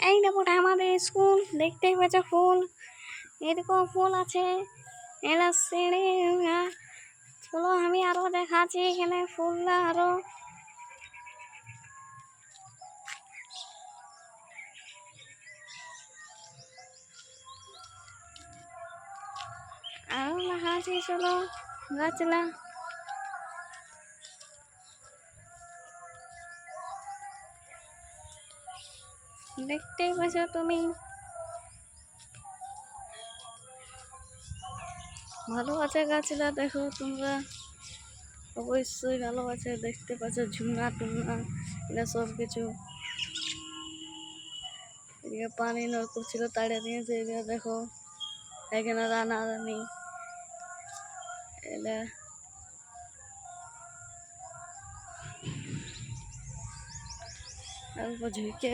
এই দেখো আমাদের স্কুল, দেখতেই পাচ্ছ ফুল, এরকম ফুল আছে। এরা সিঁড়ি, চলো আমি আরো দেখাচ্ছি এখানে ফুলটা আরো। আরো দেখাচ্ছি, চলো গাছলা। দেখতেই পাচ্ছ তুমি, ভালো আছে গাছলা, দেখো তোমরা অবশ্যই ভালো আছে। দেখতে পাচ্ছ ঝুনা টুনা এটা সব কিছু। এদিকে পানি নলকূপ ছিল, তাড়িয়ে দিয়েছে। এদিকে দেখো এখানে রানা রানী, এটা ঝুঁকে